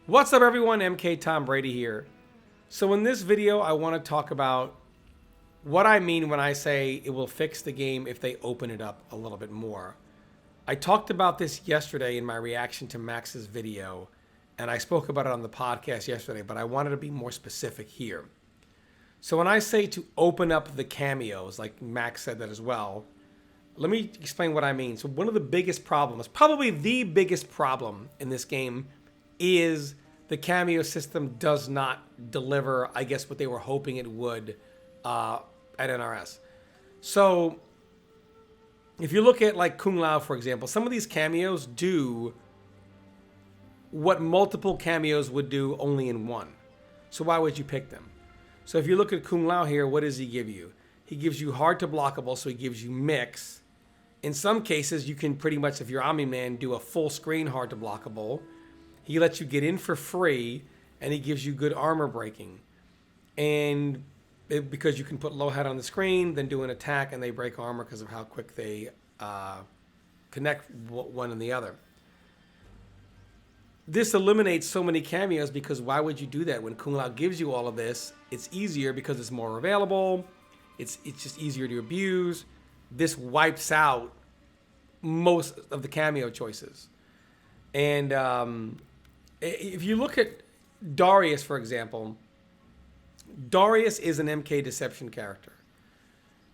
What's up everyone, MK Tom Brady here. So in this video, I want to talk about what I mean when I say it will fix the game if they open it up a little bit more. I talked about this yesterday in my reaction to Max's video, and I spoke about it on the podcast yesterday, but I wanted to be more specific here. So when I say to open up the cameos, like Max said that as well, let me explain what I mean. So one of the biggest problems, probably the biggest problem in this game, is the cameo system does not deliver, I guess, what they were hoping it would at NRS. So if you look at like Kung Lao, for example, some of these cameos do what multiple cameos would do only in one. So why would you pick them? So if you look at Kung Lao here, what does he give you? He gives you hard to blockable, so he gives you mix. In some cases, you can pretty much, if you're Omni-Man, do a full screen hard to blockable. He lets you get in for free, and he gives you good armor breaking. And because you can put low head on the screen, then do an attack, and they break armor because of how quick they connect one and the other. This eliminates so many cameos because why would you do that? When Kung Lao gives you all of this, it's easier because it's more available. It's just easier to abuse. This wipes out most of the cameo choices. And if you look at Darius, for example, Darius is an MK Deception character.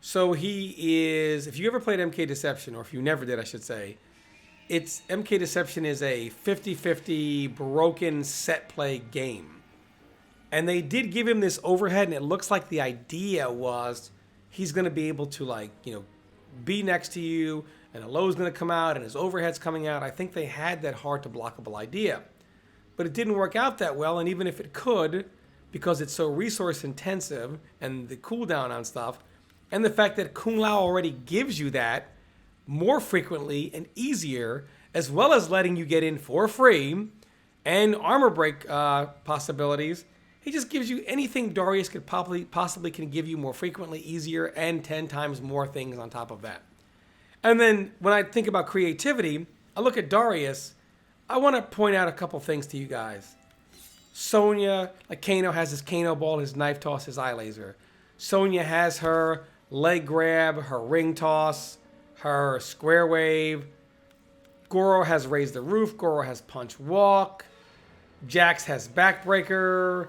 So he is, if you ever played MK Deception, or if you never did, I should say, it's MK Deception is a 50-50 broken set play game. And they did give him this overhead, and it looks like the idea was he's going to be able to, like, be next to you, and a low's going to come out, and his overhead's coming out. I think they had that hard to blockable idea. But it didn't work out that well, and even if it could, because it's so resource intensive, and the cooldown on stuff, and the fact that Kung Lao already gives you that more frequently and easier, as well as letting you get in for free, and armor break possibilities, he just gives you anything Darius could possibly can give you more frequently, easier, and 10 times more things on top of that. And then when I think about creativity, I look at Darius, I want to point out a couple things to you guys. Sonya, like Kano has his Kano ball, his knife toss, his eye laser. Sonya has her leg grab, her ring toss, her square wave. Goro has raise the roof. Goro has punch walk. Jax has backbreaker.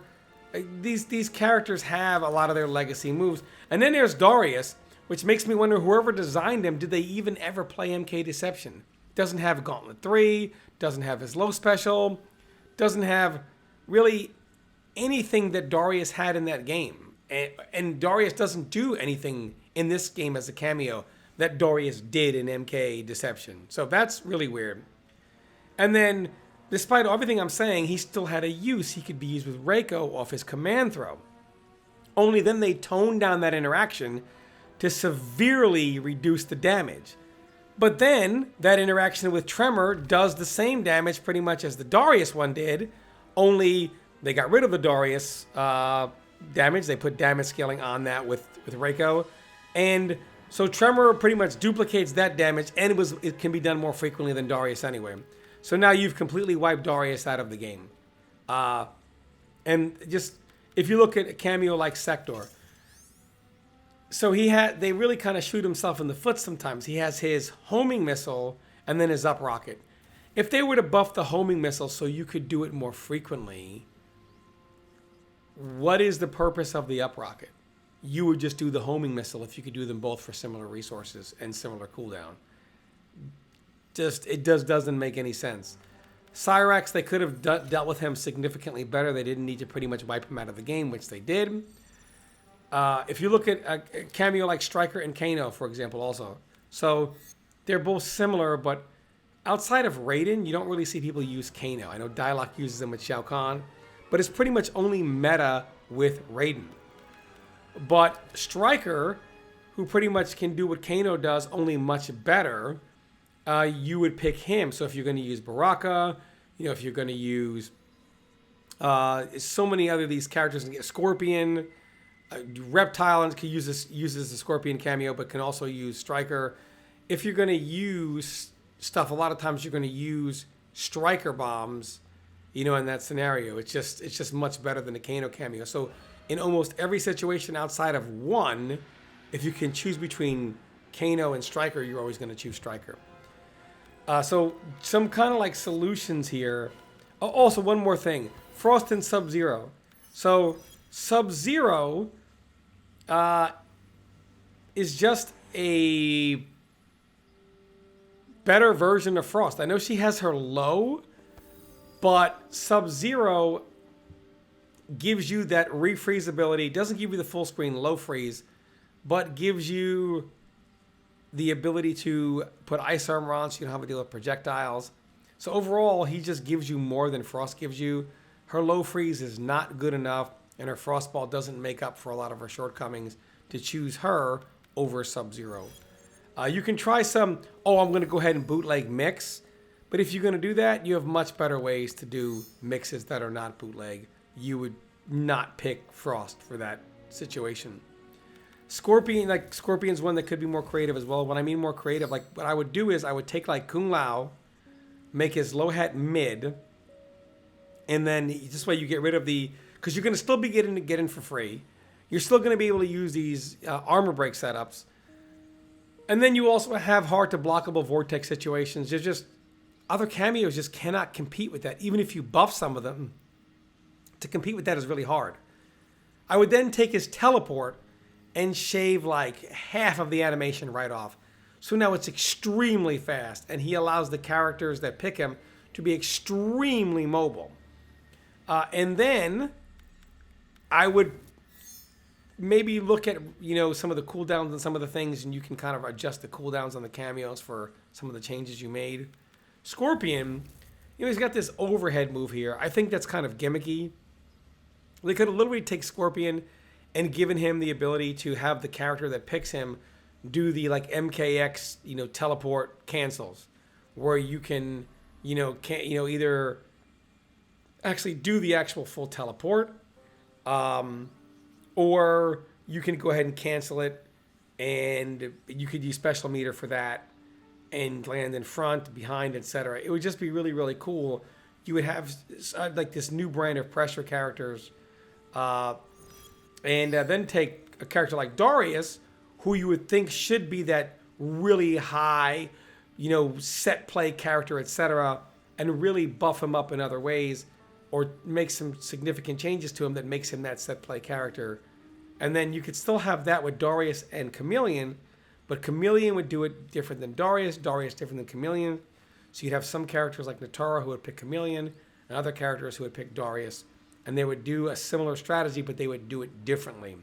These characters have a lot of their legacy moves. And then there's Darius, which makes me wonder, whoever designed him, did they even ever play MK Deception? Doesn't have Gauntlet 3, doesn't have his low special, doesn't have really anything that Darius had in that game. And Darius doesn't do anything in this game as a cameo that Darius did in MK Deception. So that's really weird. And then, despite everything I'm saying, he still had a use. He could be used with Reiko off his command throw. Only then they toned down that interaction to severely reduce the damage. But then, that interaction with Tremor does the same damage pretty much as the Darius one did, only they got rid of the Darius damage. They put damage scaling on that with Reiko. And so Tremor pretty much duplicates that damage, and it can be done more frequently than Darius anyway. So now you've completely wiped Darius out of the game. And just, if you look at a cameo like Sector, so they really kind of shoot himself in the foot sometimes. He has his homing missile and then his up rocket. If they were to buff the homing missile so you could do it more frequently, what is the purpose of the up rocket? You would just do the homing missile if you could do them both for similar resources and similar cooldown. It doesn't make any sense. Cyrax, they could have dealt with him significantly better. They didn't need to pretty much wipe him out of the game, which they did. If you look at a cameo like Stryker and Kano, for example, also. So they're both similar, but outside of Raiden, you don't really see people use Kano. I know Dialog uses them with Shao Kahn, but it's pretty much only meta with Raiden. But Stryker, who pretty much can do what Kano does, only much better, you would pick him. So if you're going to use Baraka, if you're going to use so many other these characters, Scorpion, Reptile uses the Scorpion cameo, but can also use Stryker. If you're going to use stuff, a lot of times you're going to use Stryker bombs in that scenario. It's just much better than the Kano cameo. So in almost every situation outside of one, if you can choose between Kano and Striker, you're always going to choose Striker. So some kind of like solutions here. Oh, also, one more thing. Frost and Sub-Zero. So Sub-Zero is just a better version of Frost. I know she has her low, but Sub-Zero gives you that refreeze ability. Doesn't give you the full screen low freeze, but gives you the ability to put ice armor on so you don't have to deal with projectiles. So overall, he just gives you more than Frost gives you. Her low freeze is not good enough, and her Frostball doesn't make up for a lot of her shortcomings to choose her over Sub-Zero. You can try some, I'm going to go ahead and bootleg mix. But if you're going to do that, you have much better ways to do mixes that are not bootleg. You would not pick Frost for that situation. Scorpion's one that could be more creative as well. When I mean more creative, like what I would do is I would take like Kung Lao, make his low hat mid, and then this way you get rid of because you're going to still be getting for free. You're still going to be able to use these armor break setups. And then you also have hard to blockable vortex situations. There's just other cameos just cannot compete with that. Even if you buff some of them, to compete with that is really hard. I would then take his teleport and shave like half of the animation right off. So now it's extremely fast, and he allows the characters that pick him to be extremely mobile. And then I would maybe look at, some of the cooldowns and some of the things, and you can kind of adjust the cooldowns on the cameos for some of the changes you made. Scorpion, he's got this overhead move here. I think that's kind of gimmicky. They could have literally taken Scorpion and given him the ability to have the character that picks him do the like MKX, teleport cancels, where you can, either actually do the actual full teleport, or you can go ahead and cancel it, and you could use special meter for that and land in front, behind, etc. It would just be really, really cool. You would have like this new brand of pressure characters, and then take a character like Darius, who you would think should be that really high, set play character, etc., and really buff him up in other ways, or make some significant changes to him that makes him that set play character. And then you could still have that with Darius and Chameleon, but Chameleon would do it different than Darius, Darius different than Chameleon. So you'd have some characters like Natara who would pick Chameleon, and other characters who would pick Darius. And they would do a similar strategy, but they would do it differently.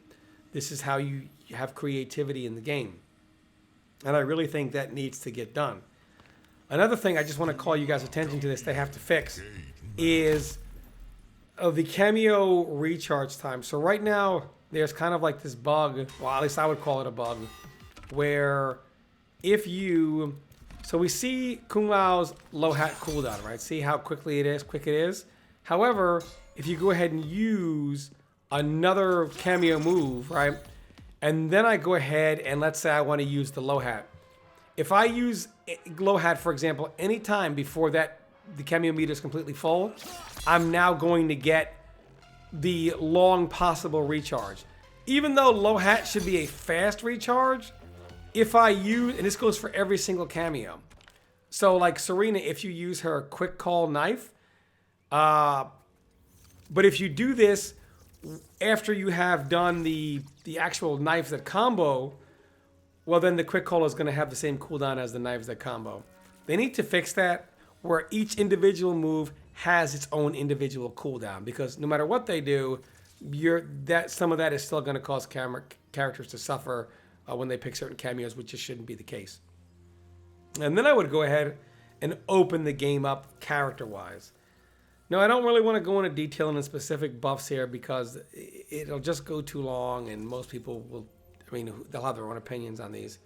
This is how you have creativity in the game. And I really think that needs to get done. Another thing I just want to call you guys' attention to this they have to fix is the cameo recharge time. So right now, there's kind of like this bug, well, at least I would call it a bug, where if you... So we see Kung Lao's low hat cooldown, right? See how quick it is? However, if you go ahead and use another cameo move, right? And then I go ahead and let's say I want to use the low hat. If I use low hat, for example, anytime before that the cameo meter is completely full, I'm now going to get the long possible recharge. Even though low hat should be a fast recharge, if I use, and this goes for every single cameo. So like Serena, if you use her quick call knife, but if you do this after you have done the actual knives that combo, well then the quick call is going to have the same cooldown as the knives that combo. They need to fix that where each individual move has its own individual cooldown, because no matter what they do, some of that is still going to cause characters to suffer when they pick certain cameos, which just shouldn't be the case. And then I would go ahead and open the game up character-wise. Now, I don't really want to go into detail in specific buffs here because it'll just go too long, and most people will, they'll have their own opinions on these.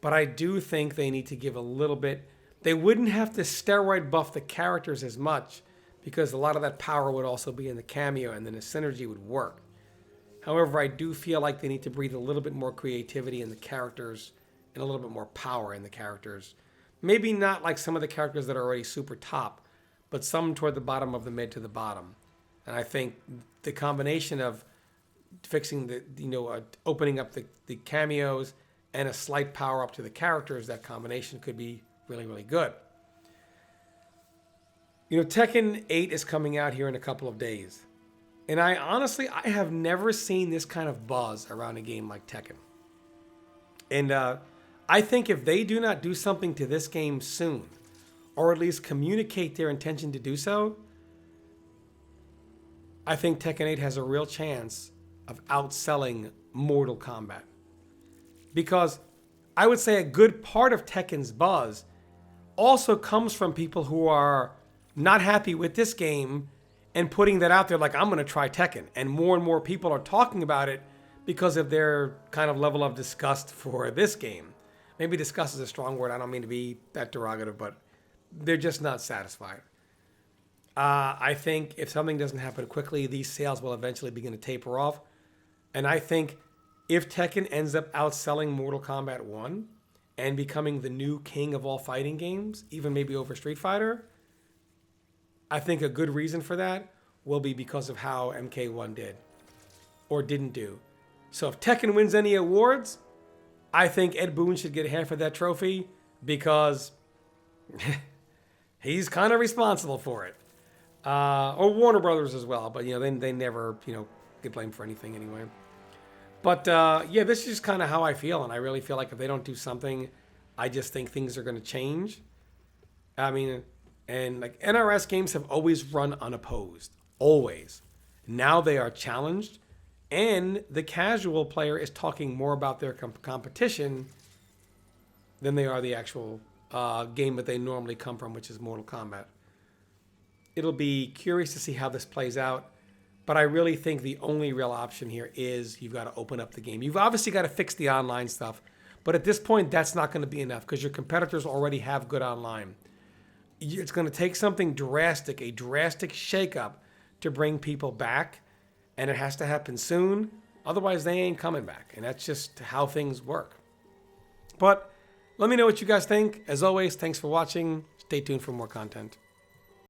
But I do think they need to give a little bit. They wouldn't have to steroid buff the characters as much because a lot of that power would also be in the cameo, and then the synergy would work. However, I do feel like they need to breathe a little bit more creativity in the characters and a little bit more power in the characters. Maybe not like some of the characters that are already super top, but some toward the bottom of the mid to the bottom. And I think the combination of fixing opening up the cameos and a slight power up to the characters, that combination could be really, really good. Tekken 8 is coming out here in a couple of days. And I have never seen this kind of buzz around a game like Tekken. And I think if they do not do something to this game soon, or at least communicate their intention to do so, I think Tekken 8 has a real chance of outselling Mortal Kombat. Because I would say a good part of Tekken's buzz also comes from people who are not happy with this game and putting that out there like, I'm going to try Tekken. And more people are talking about it because of their kind of level of disgust for this game. Maybe disgust is a strong word. I don't mean to be that derogative, but they're just not satisfied. I think if something doesn't happen quickly, these sales will eventually begin to taper off. And I think if Tekken ends up outselling Mortal Kombat 1 and becoming the new king of all fighting games, even maybe over Street Fighter, I think a good reason for that will be because of how MK1 did or didn't do. So if Tekken wins any awards, I think Ed Boon should get half of that trophy because he's kind of responsible for it. Or Warner Brothers as well, but they never get blamed for anything anyway. But this is just kind of how I feel, and I really feel like if they don't do something, I just think things are going to change. I mean, and like NRS games have always run unopposed, always. Now they are challenged, and the casual player is talking more about their competition than they are the actual game that they normally come from, which is Mortal Kombat. It'll be curious to see how this plays out. But I really think the only real option here is you've got to open up the game. You've obviously got to fix the online stuff. But at this point, that's not going to be enough because your competitors already have good online. It's going to take something drastic, a drastic shakeup to bring people back. And it has to happen soon. Otherwise, they ain't coming back. And that's just how things work. But let me know what you guys think. As always, thanks for watching. Stay tuned for more content.